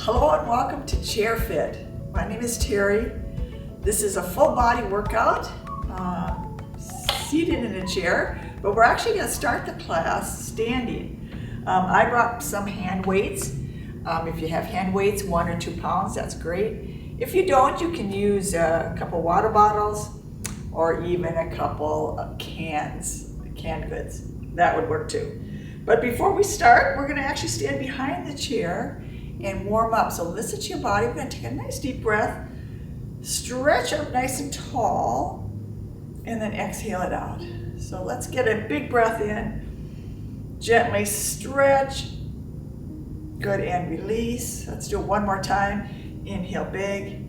Hello and welcome to Chair Fit. My name is Terry. This is a full body workout, seated in a chair, but we're actually going to start the class standing. I brought some hand weights. If you have hand weights, 1 or 2 pounds, that's great. If you don't, you can use a couple water bottles or even a couple of canned goods. That would work too. But before we start, we're going to actually stand behind the chair and warm up. So listen to your body. We're going to take a nice deep breath, stretch up nice and tall, and then exhale it out. So let's get a big breath in, gently stretch, good, and release. Let's do it one more time. Inhale big,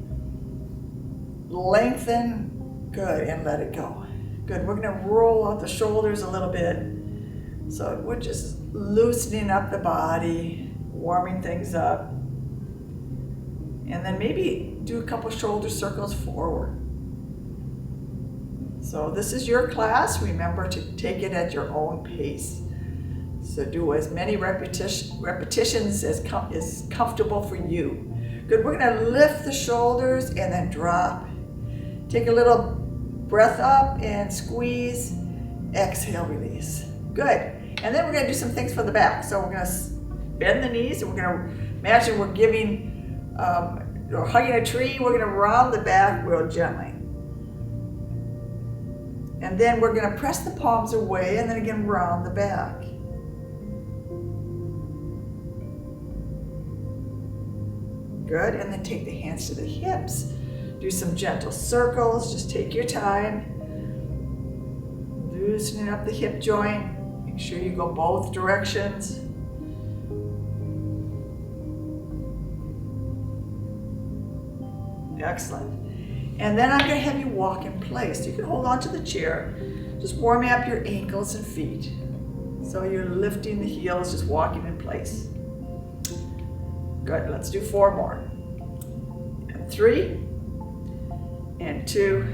lengthen, good, and let it go. Good, we're going to roll out the shoulders a little bit. So we're just loosening up the body, warming things up. And then maybe do a couple shoulder circles forward. So this is your class. Remember to take it at your own pace. So do as many repetitions as is comfortable for you. Good, we're gonna lift the shoulders and then drop. Take a little breath up and squeeze, exhale, release. Good. And then we're going to do some things for the back. So we're going to bend the knees, and we're going to imagine we're hugging a tree. We're going to round the back real gently. And then we're going to press the palms away and then again round the back. Good. And then take the hands to the hips. Do some gentle circles. Just take your time. Loosening up the hip joint. Make sure you go both directions. Excellent. And then I'm going to have you walk in place. You can hold on to the chair. Just warming up your ankles and feet. So you're lifting the heels, just walking in place. Good. Let's do 4 more. And 3, and 2,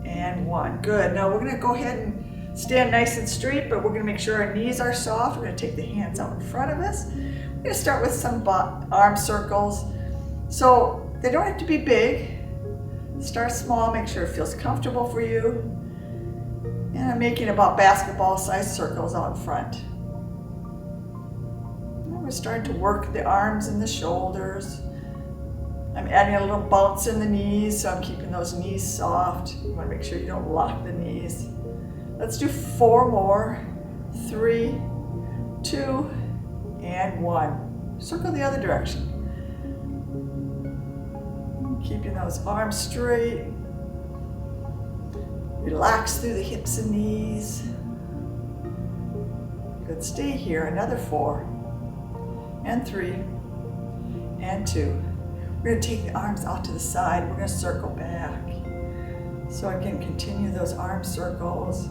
and 1. Good. Now we're going to go ahead and stand nice and straight, but we're going to make sure our knees are soft. We're going to take the hands out in front of us. We're going to start with some arm circles. So they don't have to be big. Start small, make sure it feels comfortable for you. And I'm making about basketball-sized circles out in front. And we're starting to work the arms and the shoulders. I'm adding a little bounce in the knees, so I'm keeping those knees soft. You want to make sure you don't lock the knees. Let's do 4 more. 3, 2, and 1. Circle the other direction. Keeping those arms straight. Relax through the hips and knees. Good, stay here. Another 4, and 3, and 2. We're going to take the arms out to the side. We're going to circle back. So again, continue those arm circles.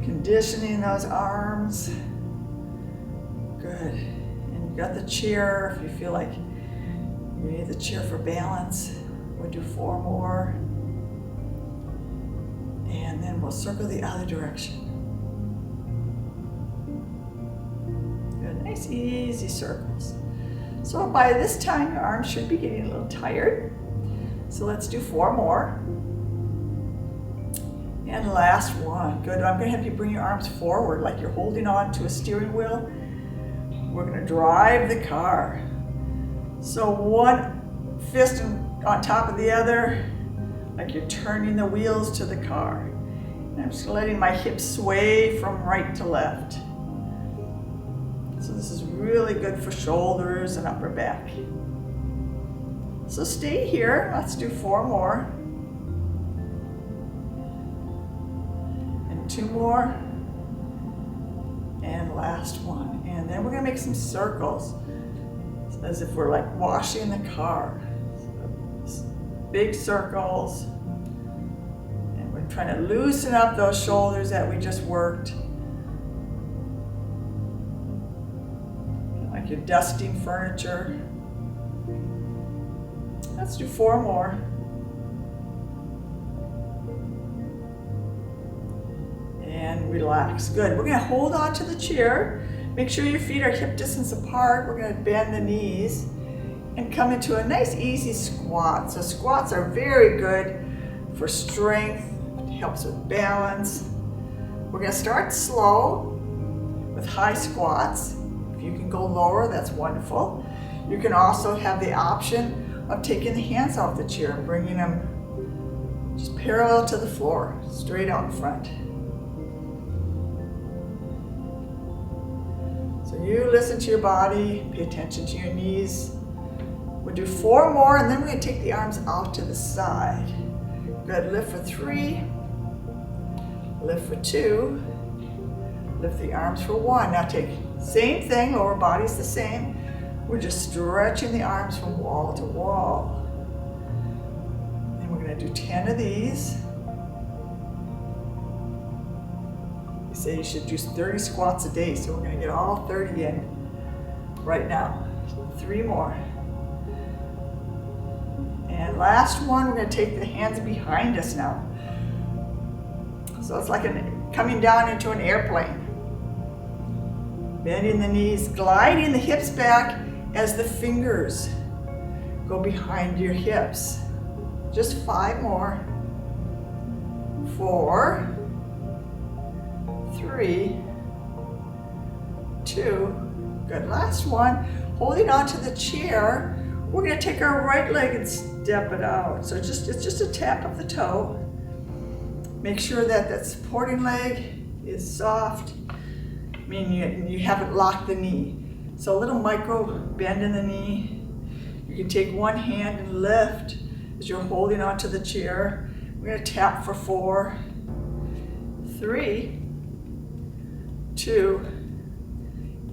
Conditioning those arms. Good. And you got the chair. If you feel like you need the chair for balance, we'll do 4 more. And then we'll circle the other direction. Good. Nice, easy circles. So by this time, your arms should be getting a little tired. So let's do 4 more. And last one. Good. I'm going to have you bring your arms forward like you're holding on to a steering wheel. We're going to drive the car. So one fist on top of the other, like you're turning the wheels to the car. And I'm just letting my hips sway from right to left. So this is really good for shoulders and upper back. So stay here. Let's do 4 more. And 2 more. And last one. And then we're going to make some circles as if we're like washing the car. So big circles. And we're trying to loosen up those shoulders that we just worked. Like you're dusting furniture. Let's do 4 more. And relax. Good. We're going to hold on to the chair. Make sure your feet are hip distance apart. We're going to bend the knees. and come into a nice easy squat. So squats are very good for strength, it helps with balance. We're gonna start slow with high squats. If you can go lower, that's wonderful. You can also have the option of taking the hands off the chair and bringing them just parallel to the floor, straight out in front. So you listen to your body, pay attention to your knees. We'll do 4 more, and then we're gonna take the arms out to the side. Good, lift for 3, lift for 2, lift the arms for 1. Now take same thing, lower body's the same. We're just stretching the arms from wall to wall. And we're gonna do 10 of these. You say you should do 30 squats a day, so we're gonna get all 30 in right now. 3 more. And last one, we're gonna take the hands behind us now. So it's like coming down into an airplane. Bending the knees, gliding the hips back as the fingers go behind your hips. Just 5 more. 4, 3, 2, good. Last one, holding onto the chair, we're gonna take our right leg and step it out. So it's just a tap of the toe. Make sure that that supporting leg is soft, meaning you haven't locked the knee. So a little micro bend in the knee. You can take one hand and lift as you're holding onto the chair. We're gonna tap for 4, 3, 2,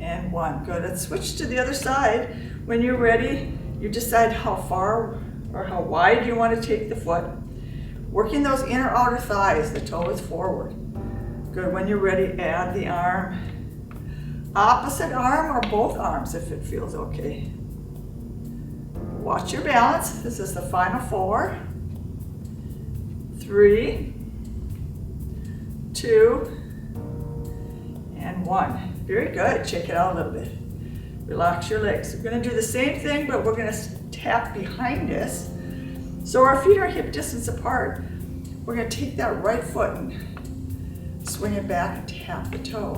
and 1. Good, let's switch to the other side. When you're ready, you decide how far or how wide you want to take the foot. Working those inner outer thighs, the toe is forward. Good, when you're ready, add the arm. Opposite arm or both arms if it feels okay. Watch your balance. This is the final 4, 3, 2, and 1. Very good, check it out a little bit. Relax your legs. We're gonna do the same thing, but we're gonna tap behind us. So our feet are hip distance apart. We're gonna take that right foot and swing it back and tap the toe.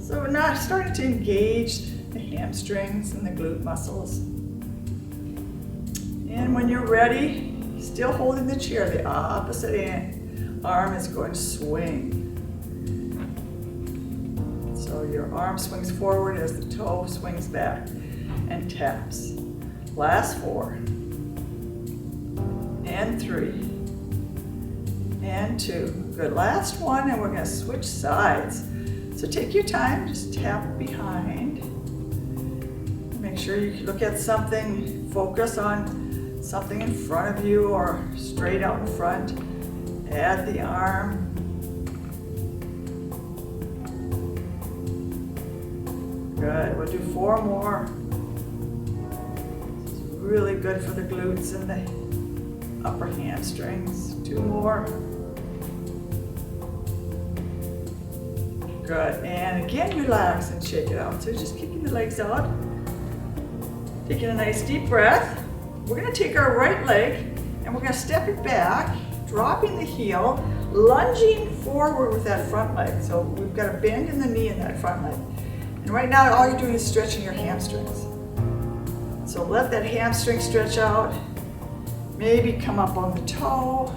So we're now starting to engage the hamstrings and the glute muscles. And when you're ready, still holding the chair, the opposite arm is going to swing. So your arm swings forward as the toe swings back and taps. Last 4, and 3, and 2. Good, last one, and we're gonna switch sides. So take your time, just tap behind. Make sure you look at something, focus on something in front of you or straight out in front. Add the arm. Good, we'll do 4 more. It's really good for the glutes and the upper hamstrings. 2 more. Good, and again relax and shake it out. So just kicking the legs out. Taking a nice deep breath. We're gonna take our right leg and we're gonna step it back, dropping the heel, lunging forward with that front leg. So we've got a bend in the knee in that front leg. And right now, all you're doing is stretching your hamstrings. So let that hamstring stretch out. Maybe come up on the toe.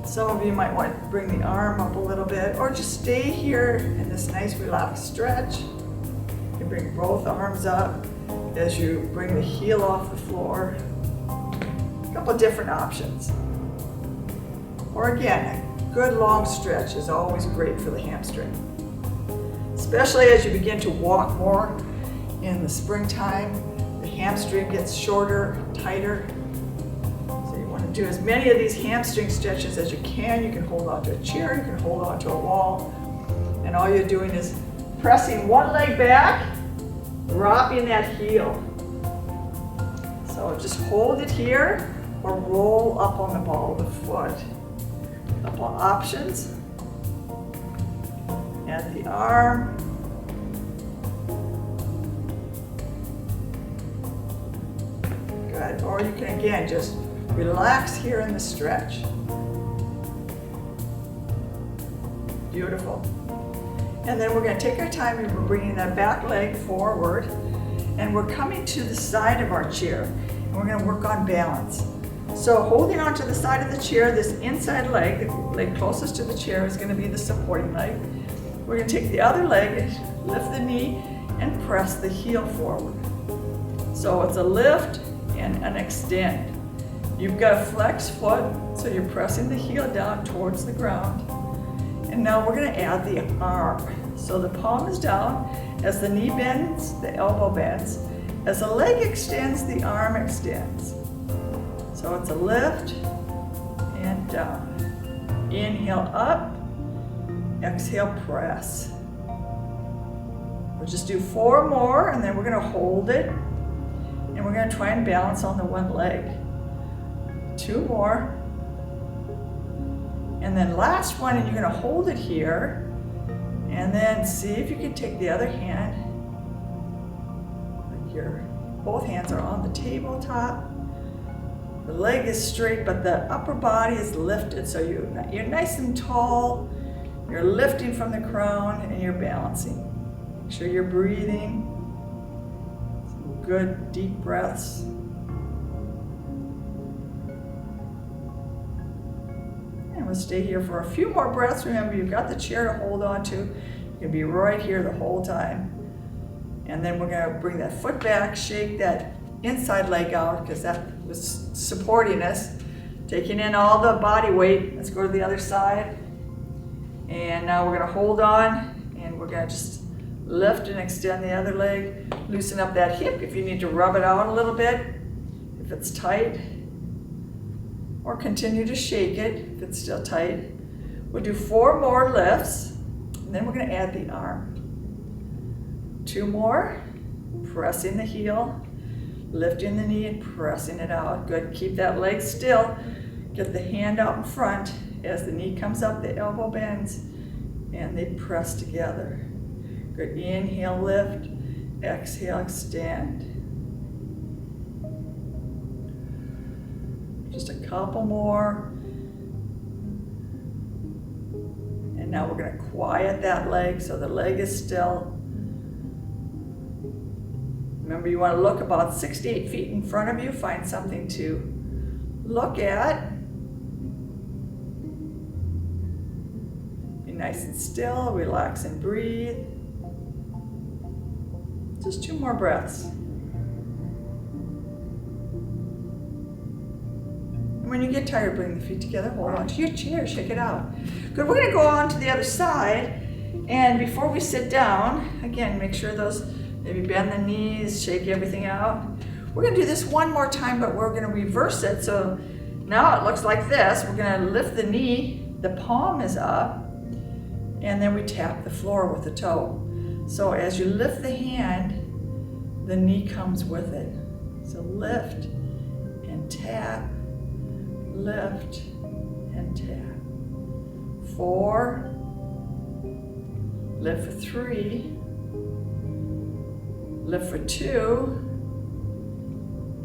Some of you might want to bring the arm up a little bit, or just stay here in this nice relaxed stretch. You bring both arms up as you bring the heel off the floor. A couple different options. Or again, a good long stretch is always great for the hamstring. Especially as you begin to walk more in the springtime, the hamstring gets shorter, tighter. So you want to do as many of these hamstring stretches as you can. You can hold onto a chair, you can hold onto a wall, and all you're doing is pressing one leg back, dropping that heel. So just hold it here or roll up on the ball of the foot. Couple options. Add the arm. or you can again just relax here in the stretch. Beautiful. And then we're going to take our time and we're bringing that back leg forward, and we're coming to the side of our chair, and we're going to work on balance. So holding on to the side of the chair, this inside leg, the leg closest to the chair, is going to be the supporting leg. We're going to take the other leg, lift the knee, and press the heel forward. So it's a lift and an extend. You've got a flex foot, so you're pressing the heel down towards the ground. And now we're going to add the arm. So the palm is down. As the knee bends, the elbow bends. As the leg extends, the arm extends. So it's a lift and down. Inhale up, exhale press. We'll just do 4 more, and then we're going to hold it. And we're going to try and balance on the one leg. 2 more. And then last one, and you're going to hold it here, and then see if you can take the other hand. Like both hands are on the tabletop. The leg is straight, but the upper body is lifted, so you're nice and tall. You're lifting from the crown, and you're balancing. Make sure you're breathing. Some good deep breaths. We'll stay here for a few more breaths. Remember, you've got the chair to hold on to. You can be right here the whole time. And then we're going to bring that foot back, shake that inside leg out because that was supporting us. Taking in all the body weight. Let's go to the other side. And now we're going to hold on, and we're going to just lift and extend the other leg. Loosen up that hip if you need to rub it out a little bit, if it's tight. Or continue to shake it if it's still tight. We'll do 4 more lifts, and then we're going to add the arm. 2 more, pressing the heel, lifting the knee and pressing it out. Good, keep that leg still. Get the hand out in front. As the knee comes up, the elbow bends, and they press together. Good, inhale, lift, exhale, extend. Just a couple more. And now we're going to quiet that leg so the leg is still. Remember, you want to look about 6 to 8 feet in front of you. Find something to look at. Be nice and still. Relax and breathe. Just 2 more breaths. When you get tired, bring the feet together, hold on to your chair, shake it out. Good, we're going to go on to the other side. And before we sit down, again, make sure those, maybe bend the knees, shake everything out. We're going to do this one more time, but we're going to reverse it. So now it looks like this. We're going to lift the knee, the palm is up, and then we tap the floor with the toe. So as you lift the hand, the knee comes with it. So lift and tap. Lift and tap. 4, lift for 3, lift for 2,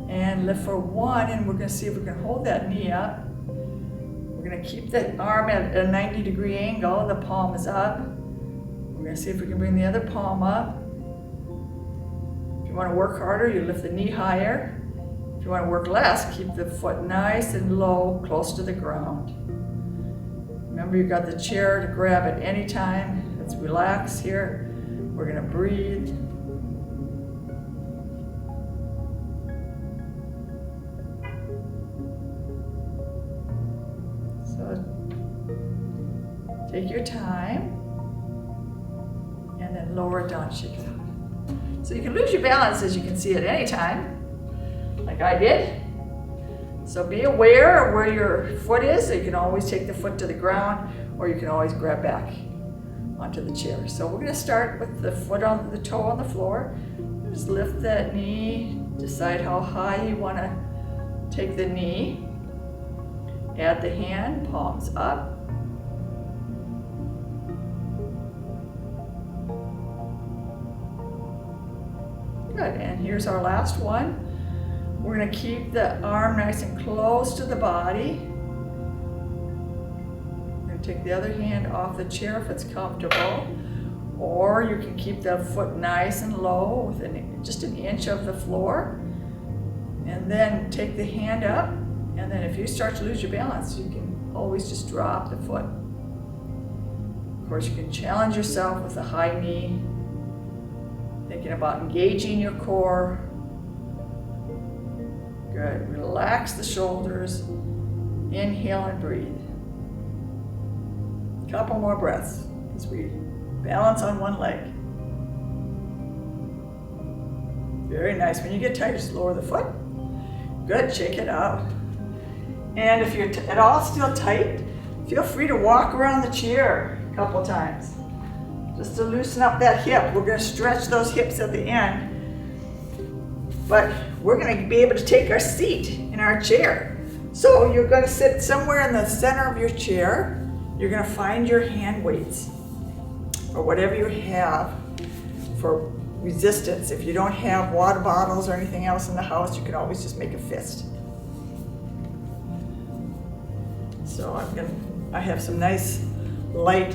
and lift for 1, and we're going to see if we can hold that knee up. We're going to keep the arm at a 90-degree angle, the palm is up. We're going to see if we can bring the other palm up. If you want to work harder, you lift the knee higher. If you want to work less, keep the foot nice and low, close to the ground. Remember, you've got the chair to grab at any time. Let's relax here. We're going to breathe. So take your time and then lower it down, shake it out. So you can lose your balance, as you can see, at any time. Like I did. So be aware of where your foot is. So you can always take the foot to the ground, or you can always grab back onto the chair. So we're going to start with the foot on the toe on the floor. Just lift that knee. Decide how high you want to take the knee. Add the hand, palms up. Good, and here's our last one. We're going to keep the arm nice and close to the body. We're going to take the other hand off the chair if it's comfortable. Or you can keep the foot nice and low, within just an inch of the floor. And then take the hand up. And then if you start to lose your balance, you can always just drop the foot. Of course, you can challenge yourself with a high knee, thinking about engaging your core. Good. Relax the shoulders. Inhale and breathe. Couple more breaths as we balance on one leg. Very nice. When you get tired, just lower the foot. Good. Shake it out. And if you're at all still tight, feel free to walk around the chair a couple times, just to loosen up that hip. We're going to stretch those hips at the end, but we're going to be able to take our seat in our chair. So you're going to sit somewhere in the center of your chair. You're going to find your hand weights, or whatever you have for resistance. If you don't have water bottles or anything else in the house, you can always just make a fist. So I have some nice light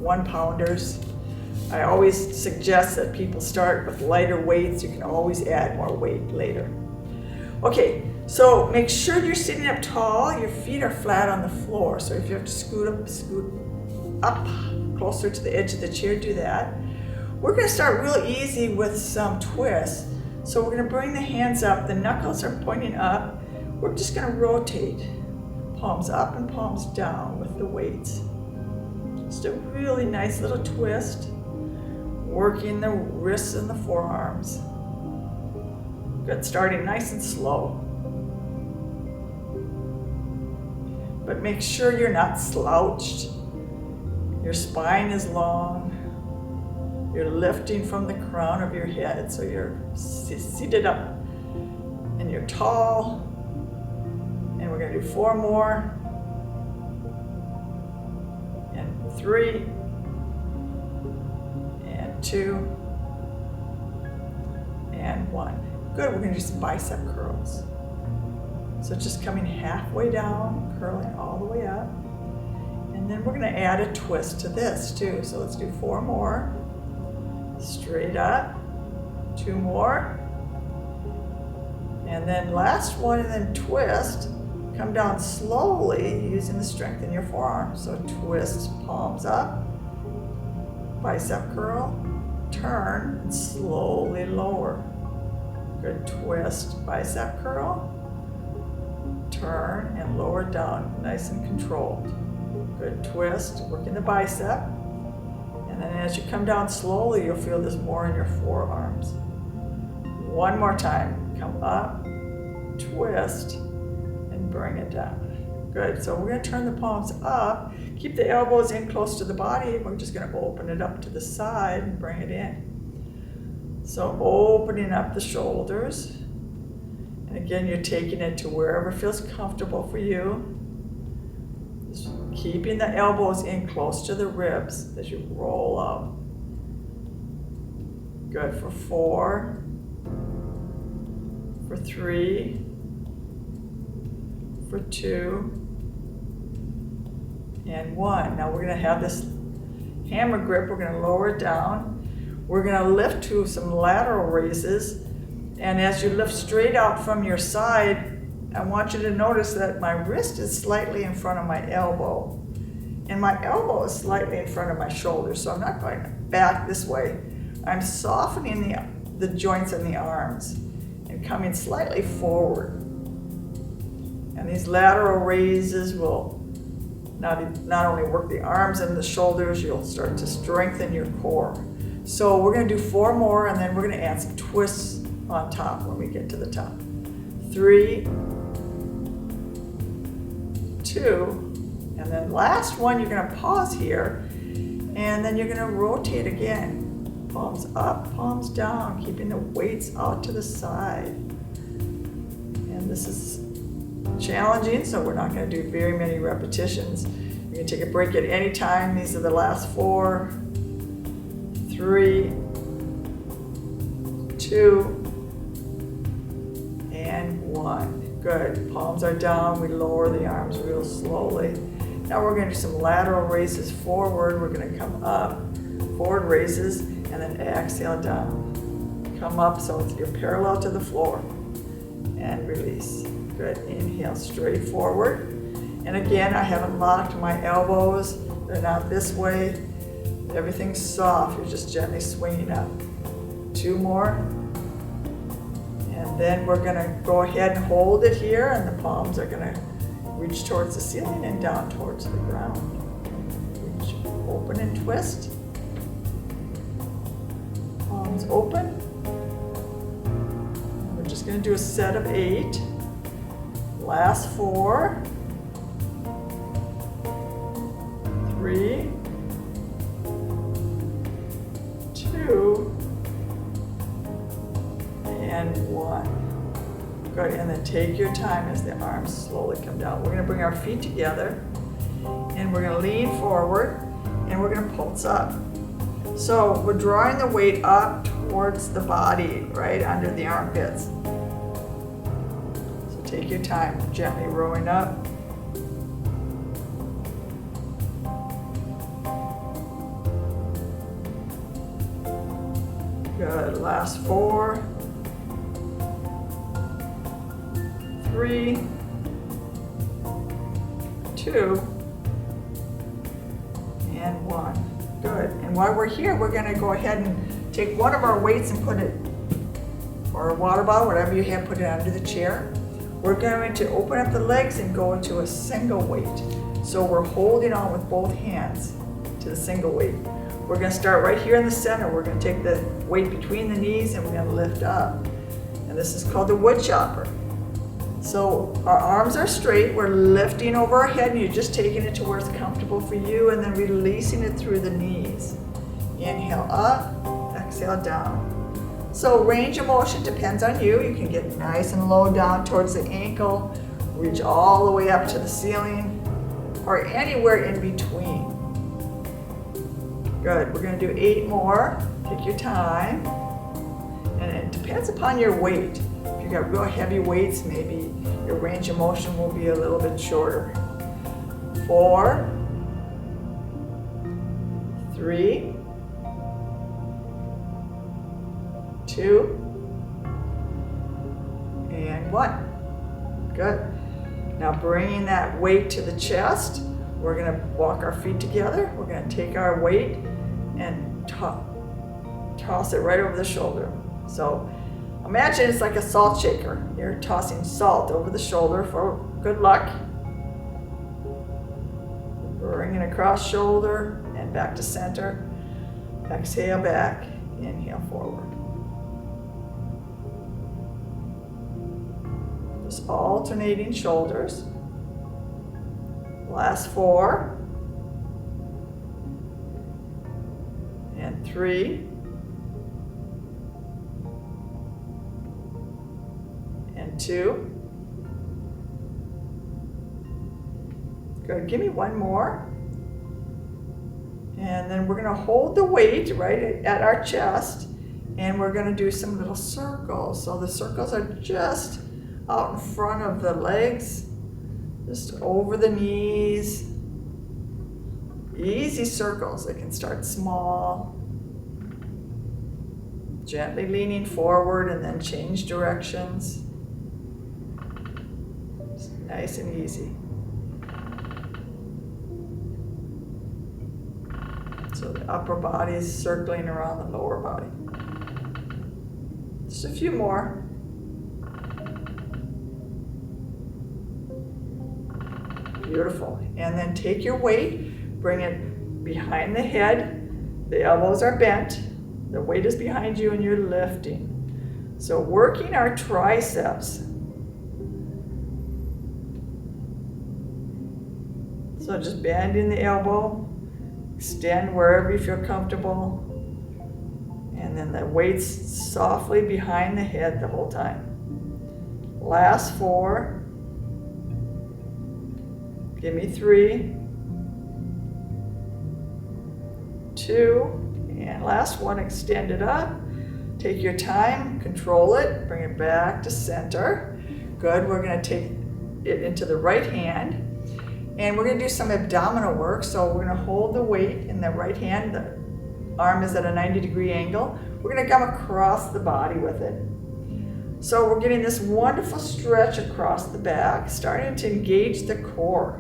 1-pounders. I always suggest that people start with lighter weights. You can always add more weight later. Okay, so make sure you're sitting up tall. Your feet are flat on the floor. So if you have to scoot up closer to the edge of the chair, do that. We're going to start real easy with some twists. So we're going to bring the hands up. The knuckles are pointing up. We're just going to rotate. Palms up and palms down with the weights. Just a really nice little twist, working the wrists and the forearms. Good, starting nice and slow. But make sure you're not slouched. Your spine is long. You're lifting from the crown of your head, so you're seated up and you're tall. And we're going to do 4 more, and 3, and 2, and 1. Good, we're going to do some bicep curls. So just coming halfway down, curling all the way up. And then we're going to add a twist to this too. So let's do 4 more. Straight up, 2 more. And then last one, and then twist. Come down slowly using the strength in your forearm. So twist, palms up, bicep curl, turn, and slowly lower. Good, twist, bicep curl, turn, and lower down, nice and controlled. Good, twist, working the bicep. And then as you come down slowly, you'll feel this more in your forearms. 1 more time, come up, twist, bring it down. Good, so we're going to turn the palms up, keep the elbows in close to the body. We're just going to open it up to the side and bring it in. So opening up the shoulders. And again, you're taking it to wherever feels comfortable for you. Just keeping the elbows in close to the ribs as you roll up. Good, for 4, for 3, for 2, and 1. Now we're going to have this hammer grip. We're going to lower it down. We're going to lift to some lateral raises. And as you lift straight out from your side, I want you to notice that my wrist is slightly in front of my elbow. And my elbow is slightly in front of my shoulder. So I'm not going back this way. I'm softening the joints in the arms and coming slightly forward. And these lateral raises will not only work the arms and the shoulders, you'll start to strengthen your core. So we're going to do 4 more, and then we're going to add some twists on top when we get to the top. 3, 2, and then last one, you're going to pause here, and then you're going to rotate again. Palms up, palms down, keeping the weights out to the side. And this is challenging, so we're not going to do very many repetitions. You can take a break at any time. These are the last 4, 3, 2, and 1. Good. Palms are down. We lower the arms real slowly. Now we're going to do some lateral raises forward. We're going to come up, forward raises, and then exhale down. Come up so you're parallel to the floor. And release. Good. Inhale straight forward. And again, I haven't locked my elbows. They're not this way. Everything's soft. You're just gently swinging up. 2 more. And then we're going to go ahead and hold it here, and the palms are going to reach towards the ceiling and down towards the ground. Reach, open and twist. Palms open. And we're just going to do a set of 8. Last 4. 3. 2. And 1. Good, and then take your time as the arms slowly come down. We're going to bring our feet together, and we're going to lean forward, and we're going to pulse up. So we're drawing the weight up towards the body, right under the armpits. So take your time, gently rowing up. Good, last 4. 3, 2, and 1. Good. And while we're here, we're going to go ahead and take one of our weights and put it, or a water bottle, whatever you have, put it under the chair. We're going to open up the legs and go into a single weight. So we're holding on with both hands to the single weight. We're going to start right here in the center. We're going to take the weight between the knees and we're going to lift up. And this is called the wood chopper. So our arms are straight, we're lifting over our head, and you're just taking it to where it's comfortable for you, and then releasing it through the knees. Inhale up, exhale down. So range of motion depends on you. You can get nice and low down towards the ankle, reach all the way up to the ceiling, or anywhere in between. Good, we're going to do 8 more. Take your time. And it depends upon your weight. If you got real heavy weights, maybe your range of motion will be a little bit shorter. 4, 3, 2, and 1. Good. Now bringing that weight to the chest, we're going to walk our feet together. We're going to take our weight and toss it right over the shoulder. So imagine it's like a salt shaker. You're tossing salt over the shoulder for good luck. Bring it across shoulder and back to center. Exhale back, inhale forward. Just alternating shoulders. Last 4. And 3. And 2. Good. Give me 1 more. And then we're going to hold the weight right at our chest, and we're going to do some little circles. So the circles are just out in front of the legs, just over the knees. Easy circles. They can start small. Gently leaning forward and then change directions. Just nice and easy. So the upper body is circling around the lower body. Just a few more. Beautiful. And then take your weight, bring it behind the head. The elbows are bent. The weight is behind you and you're lifting. So working our triceps. So just bending the elbow, extend wherever you feel comfortable, and then the weight's softly behind the head the whole time. Last 4. Give me 3, 2, and last 1, extend it up. Take your time, control it, bring it back to center. Good, we're gonna take it into the right hand and we're gonna do some abdominal work. So we're gonna hold the weight in the right hand. The arm is at a 90-degree angle. We're gonna come across the body with it. So we're getting this wonderful stretch across the back, starting to engage the core.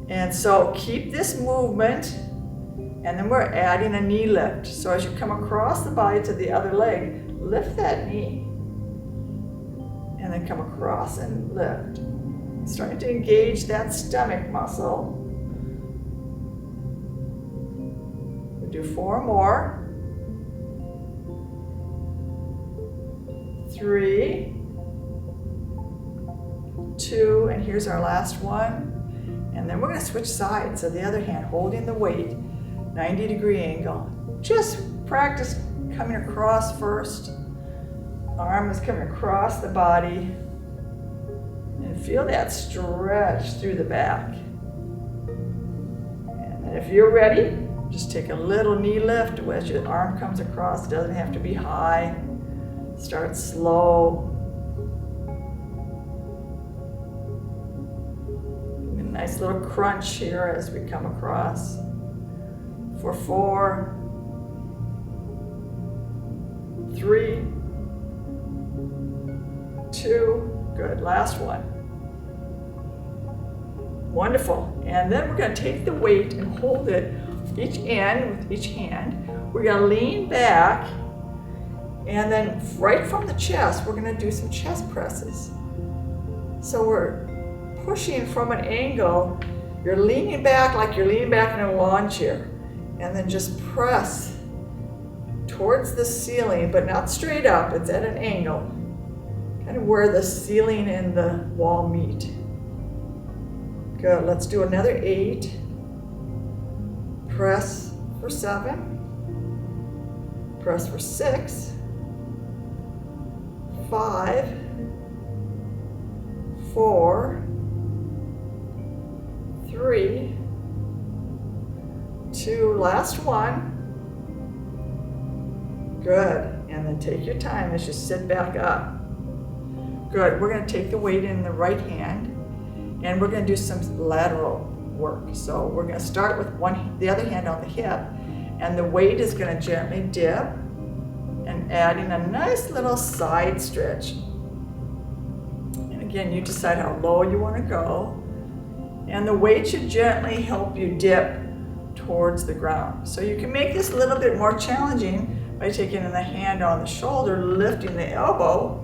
And so keep this movement, and then we're adding a knee lift. So as you come across the body to the other leg, lift that knee. And then come across and lift. Starting to engage that stomach muscle. We'll do 4 more. 3, 2, and here's our last one. And then we're going to switch sides. So the other hand, holding the weight, 90-degree angle. Just practice coming across first. Arm is coming across the body. And feel that stretch through the back. And then if you're ready, just take a little knee lift as your arm comes across. It doesn't have to be high. Start slow. A nice little crunch here as we come across. For 4, 3, 2, good, last one. Wonderful, and then we're gonna take the weight and hold it each end with each hand. We're gonna lean back, and then right from the chest, we're gonna do some chest presses. So we're pushing from an angle, you're leaning back like you're leaning back in a lawn chair, and then just press towards the ceiling, but not straight up, it's at an angle, kind of where the ceiling and the wall meet. Good, let's do another 8. Press for 7. Press for 6. 5. 4. 3. 2, last one. Good, and then take your time as you sit back up. Good, we're gonna take the weight in the right hand and we're gonna do some lateral work. So we're gonna start with the other hand on the hip, and the weight is gonna gently dip and adding a nice little side stretch. And again, you decide how low you wanna go. And the weight should gently help you dip towards the ground. So you can make this a little bit more challenging by taking the hand on the shoulder, lifting the elbow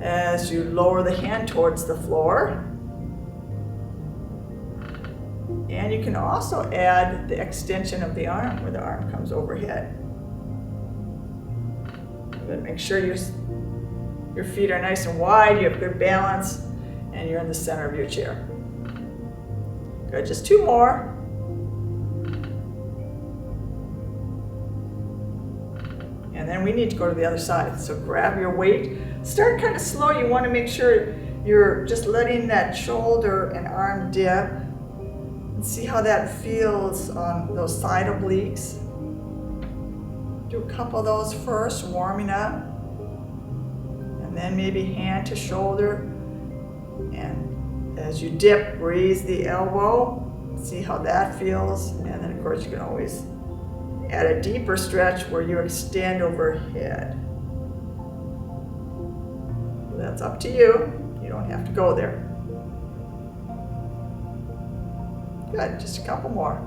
as you lower the hand towards the floor. And you can also add the extension of the arm where the arm comes overhead. But make sure your feet are nice and wide, you have good balance, and you're in the center of your chair. Good, just 2 more. And then we need to go to the other side. So grab your weight, start kind of slow. You want to make sure you're just letting that shoulder and arm dip. And see how that feels on those side obliques. Do a couple of those first, warming up. And then maybe hand to shoulder. And as you dip, raise the elbow. See how that feels. And then of course you can always add a deeper stretch where you extend overhead. That's up to you. You don't have to go there. Good, just a couple more.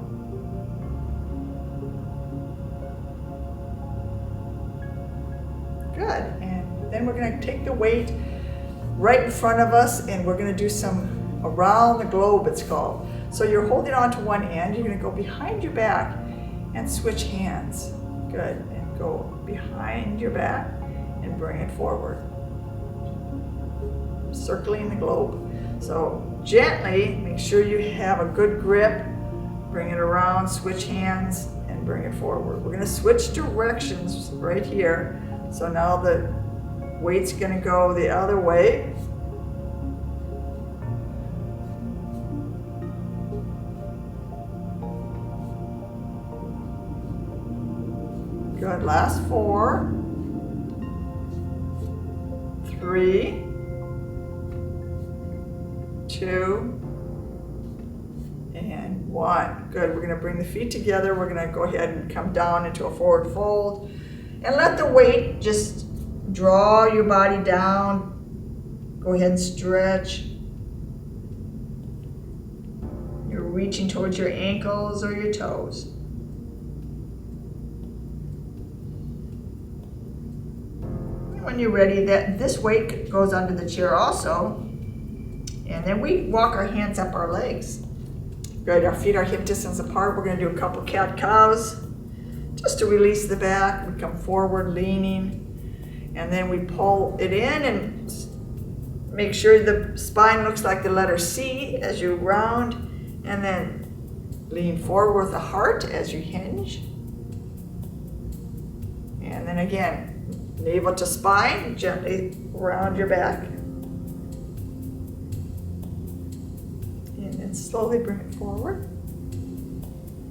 Good, and then we're gonna take the weight right in front of us and we're gonna do some around the globe, it's called. So you're holding on to one end, you're gonna go behind your back and switch hands. Good, and go behind your back and bring it forward. Circling the globe. So gently, make sure you have a good grip, bring it around, switch hands, and bring it forward. We're gonna switch directions right here. So now the weight's gonna go the other way. Good, last 4, 3, 2, and 1. Good. We're going to bring the feet together. We're going to go ahead and come down into a forward fold and let the weight just draw your body down. Go ahead and stretch. You're reaching towards your ankles or your toes. When you're ready, this weight goes under the chair also. And then we walk our hands up our legs. Good, our feet are hip distance apart. We're gonna do a couple cat-cows just to release the back. We come forward leaning, and then we pull it in and make sure the spine looks like the letter C as you round, and then lean forward with the heart as you hinge. And then again, navel to spine, gently round your back. And then slowly bring it forward.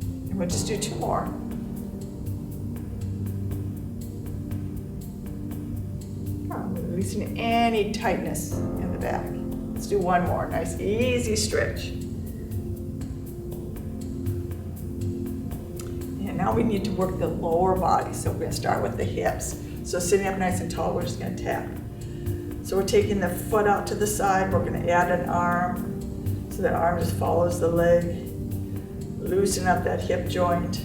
And we'll just do 2 more. Releasing any tightness in the back. Let's do 1 more. Nice, easy stretch. And now we need to work the lower body. So we're going to start with the hips. So sitting up nice and tall, we're just going to tap. So we're taking the foot out to the side. We're going to add an arm. So the arm just follows the leg. Loosen up that hip joint.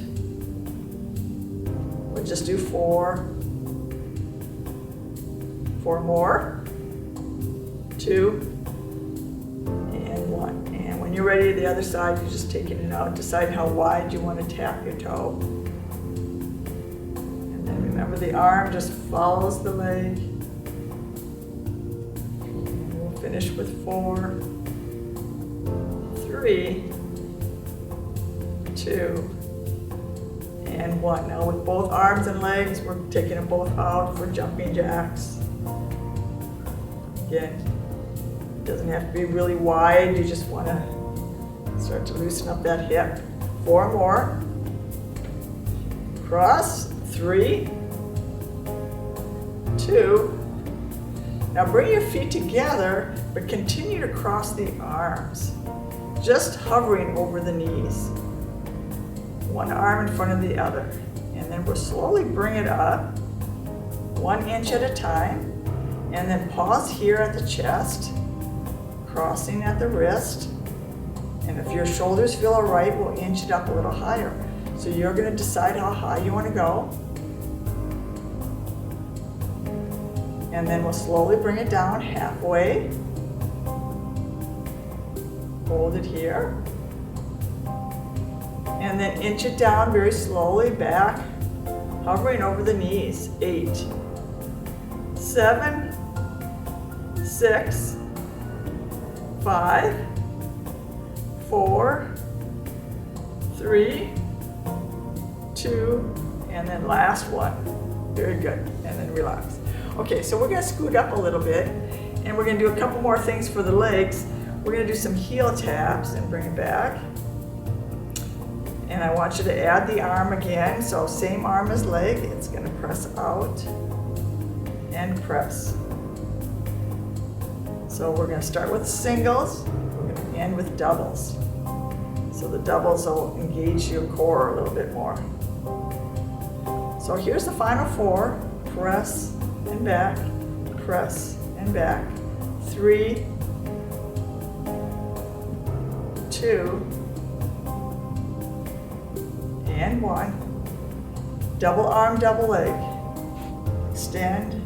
We'll just do 4. 4 more. 2. And 1. And when you're ready to the other side, you're just taking it out. Decide how wide you want to tap your toe. Remember, the arm just follows the leg. And we'll finish with 4, 3, 2, and 1. Now with both arms and legs, we're taking them both out for jumping jacks. Again, it doesn't have to be really wide. You just want to start to loosen up that hip. 4 more. Cross. 3, 2. Now bring your feet together, but continue to cross the arms, just hovering over the knees. 1 arm in front of the other. And then we'll slowly bring it up, 1 inch at a time, and then pause here at the chest, crossing at the wrist. And if your shoulders feel all right, we'll inch it up a little higher. So you're going to decide how high you want to go. And then we'll slowly bring it down halfway. Hold it here. And then inch it down very slowly back, hovering over the knees. 8, 7, 6, 5, 4, 3, 2, and then last one. Very good. And then relax. Okay, so we're going to scoot up a little bit, and we're going to do a couple more things for the legs. We're going to do some heel taps and bring it back. And I want you to add the arm again. So same arm as leg. It's going to press out and press. So we're going to start with singles. We're going to end with doubles. So the doubles will engage your core a little bit more. So here's the final 4. Press and back, press and back. 3, 2, and 1. Double arm, double leg. Extend,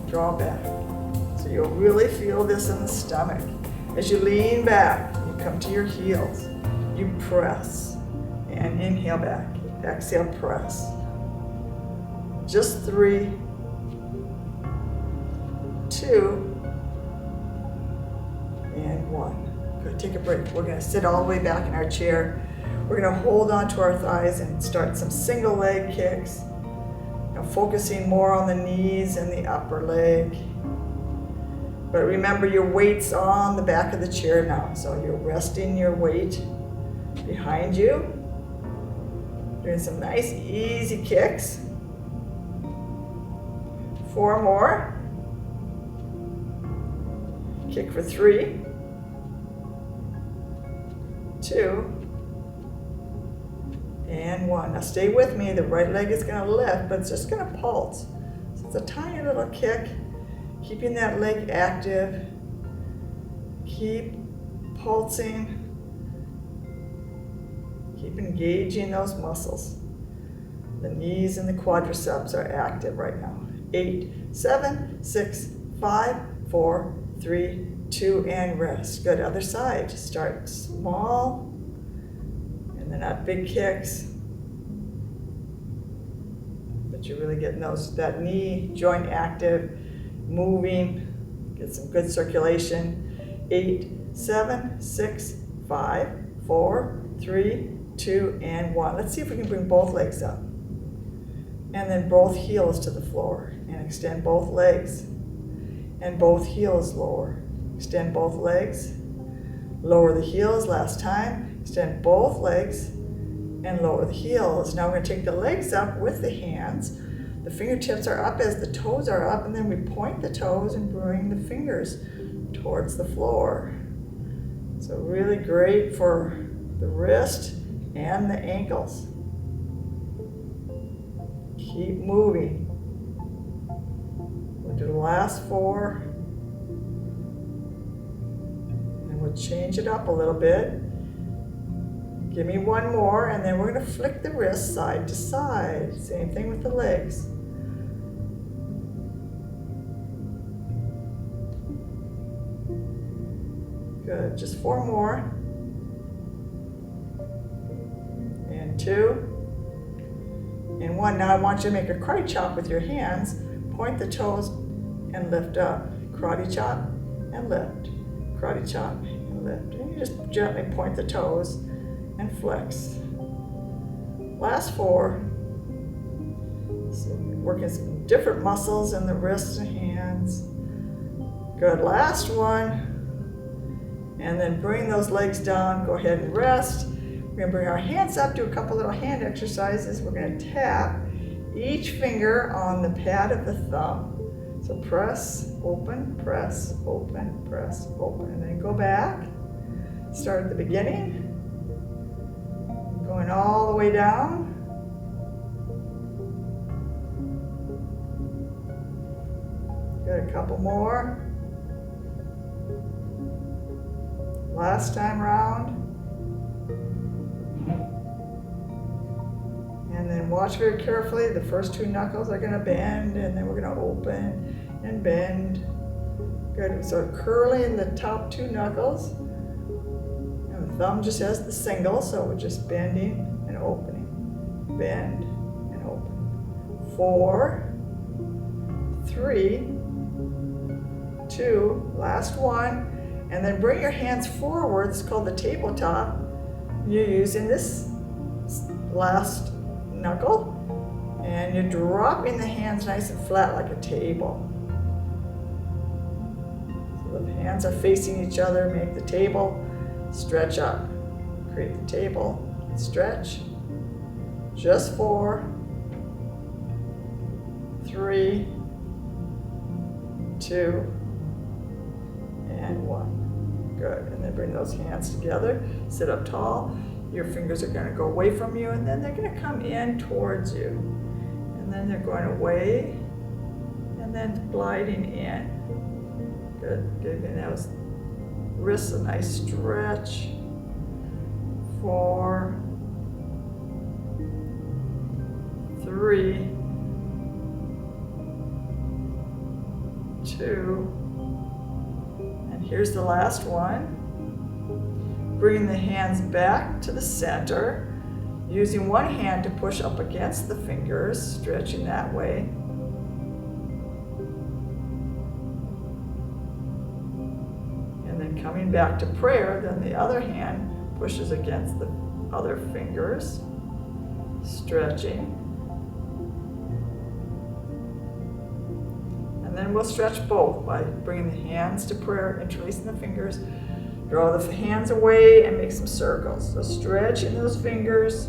draw back. So you'll really feel this in the stomach. As you lean back, you come to your heels. You press and inhale back. Exhale, press. Just 3, 2, and 1. Good, take a break. We're gonna sit all the way back in our chair. We're gonna hold onto our thighs and start some single leg kicks. Now focusing more on the knees and the upper leg. But remember, your weight's on the back of the chair now. So you're resting your weight behind you. Doing some nice easy kicks. 4 more. Kick for 3, 2, and 1. Now stay with me. The right leg is going to lift, but it's just going to pulse. So it's a tiny little kick, keeping that leg active. Keep pulsing. Keep engaging those muscles. The knees and the quadriceps are active right now. 8, 7, 6, 5, 4, 3, 2, and rest. Good. Other side. Start small. And they're not big kicks. But you're really getting that knee joint active, moving. Get some good circulation. 8, 7, 6, 5, 4, 3, 2, and 1. Let's see if we can bring both legs up. And then both heels to the floor. And extend both legs. And both heels lower. Extend both legs. Lower the heels last time. Extend both legs. And lower the heels. Now we're going to take the legs up with the hands. The fingertips are up as the toes are up. And then we point the toes and bring the fingers towards the floor. So really great for the wrist and the ankles. Keep moving. We'll do the last 4. And we'll change it up a little bit. Give me 1 more, and then we're going to flick the wrist side to side. Same thing with the legs. Good. Just 4 more. And 2. And 1. Now I want you to make a karate chop with your hands. Point the toes and lift up. Karate chop and lift. Karate chop and lift. And you just gently point the toes and flex. Last 4. So working some different muscles in the wrists and hands. Good. Last 1. And then bring those legs down. Go ahead and rest. We're going to bring our hands up, do a couple little hand exercises. We're going to tap each finger on the pad of the thumb. So press, open, press, open, press, open. And then go back. Start at the beginning. Going all the way down. Got a couple more. Last time round. And then watch very carefully. The first 2 knuckles are going to bend, and then we're going to open and bend. Good. So curling the top 2 knuckles. And the thumb just has the single, so we're just bending and opening. Bend and open. 4, 3, 2, last 1. And then bring your hands forward. It's called the tabletop. You're using this last knuckle, and you're dropping the hands nice and flat like a table. So the hands are facing each other. Make the table. Stretch up. Create the table. Stretch. Just 4, 3, 2, and 1. Good. And then bring those hands together. Sit up tall. Your fingers are going to go away from you, and then they're going to come in towards you. And then they're going away, and then gliding in. Good. Giving those wrists a nice stretch. 4, 3, 2, and here's the last one. Bringing the hands back to the center, using one hand to push up against the fingers, stretching that way. And then coming back to prayer, then the other hand pushes against the other fingers, stretching. And then we'll stretch both by bringing the hands to prayer, interlacing the fingers. Draw the hands away and make some circles. So stretching those fingers,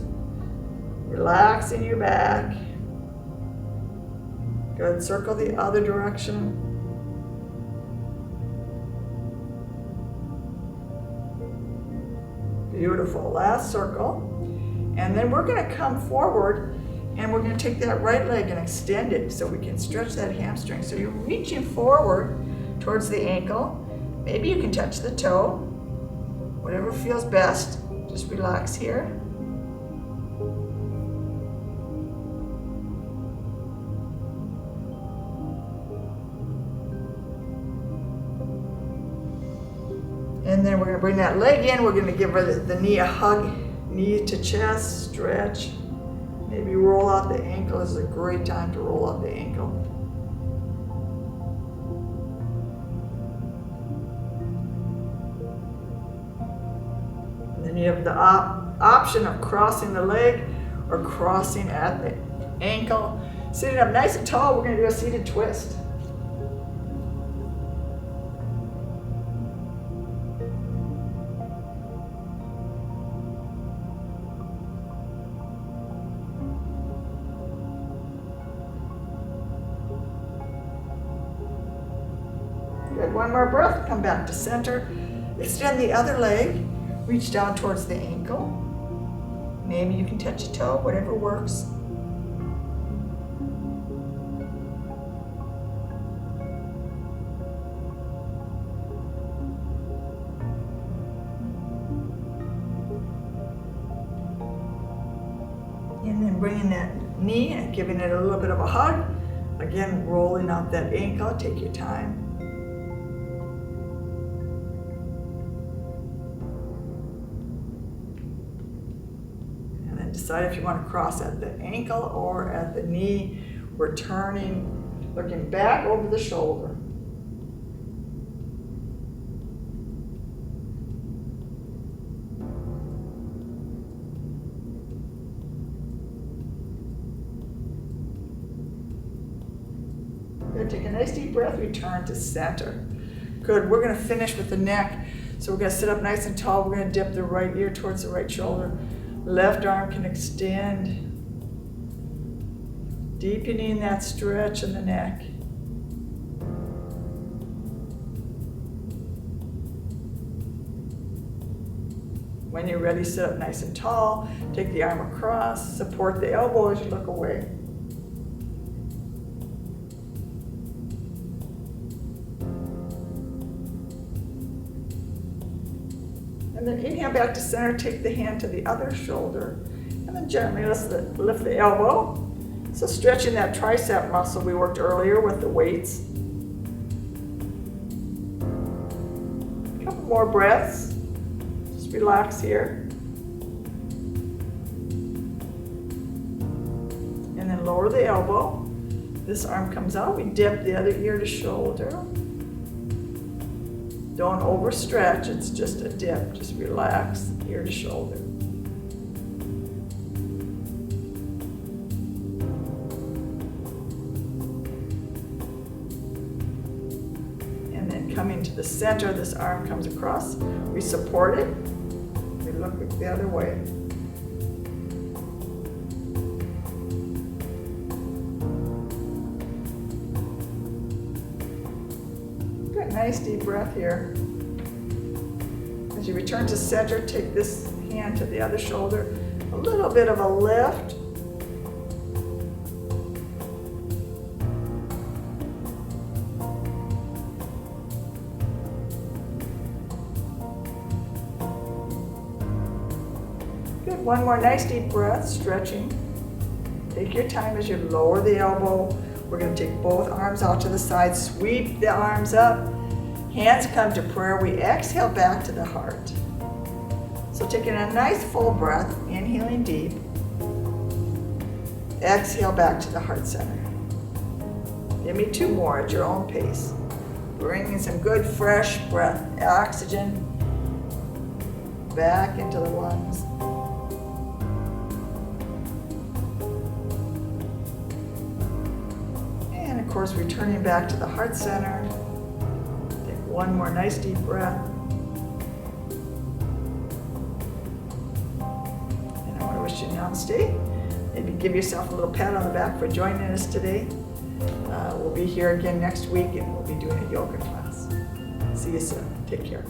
relaxing your back. Good. Circle the other direction. Beautiful. Last circle. And then we're going to come forward and we're going to take that right leg and extend it so we can stretch that hamstring. So you're reaching forward towards the ankle. Maybe you can touch the toe. Whatever feels best. Just relax here. And then we're going to bring that leg in. We're going to give the knee a hug. Knee to chest, stretch. Maybe roll out the ankle. This is a great time to roll out the ankle. And then you have the option of crossing the leg or crossing at the ankle. Sitting up nice and tall, we're going to do a seated twist. Good. One more breath. Come back to center. Extend the other leg. Reach down towards the ankle. Maybe you can touch a toe, whatever works. And then bringing that knee and giving it a little bit of a hug. Again, rolling out that ankle. Take your time. Decide if you want to cross at the ankle or at the knee. We're turning, looking back over the shoulder. Good. Take a nice deep breath. Return to center. Good. We're going to finish with the neck. So we're going to sit up nice and tall. We're going to dip the right ear towards the right shoulder. Left arm can extend, deepening that stretch in the neck. When you're ready, sit up nice and tall. Take the arm across, support the elbow as you look away. And then inhale back to center, take the hand to the other shoulder, and then gently lift the elbow. So stretching that tricep muscle we worked earlier with the weights. A couple more breaths. Just relax here. And then lower the elbow. This arm comes out, we dip the other ear to shoulder. Don't overstretch, it's just a dip. Just relax, ear to shoulder. And then coming to the center, this arm comes across. We support it. We look the other way. Nice deep breath here. As you return to center, take this hand to the other shoulder. A little bit of a lift. Good. One more nice deep breath, stretching. Take your time as you lower the elbow. We're going to take both arms out to the side, sweep the arms up. Hands come to prayer. We exhale back to the heart. So taking a nice full breath, inhaling deep. Exhale back to the heart center. Give me two more at your own pace. Bringing some good fresh breath, oxygen back into the lungs. And of course, returning back to the heart center. One more nice deep breath. And I want to wish you namaste. Maybe give yourself a little pat on the back for joining us today. We'll be here again next week and we'll be doing a yoga class. See you soon. Take care.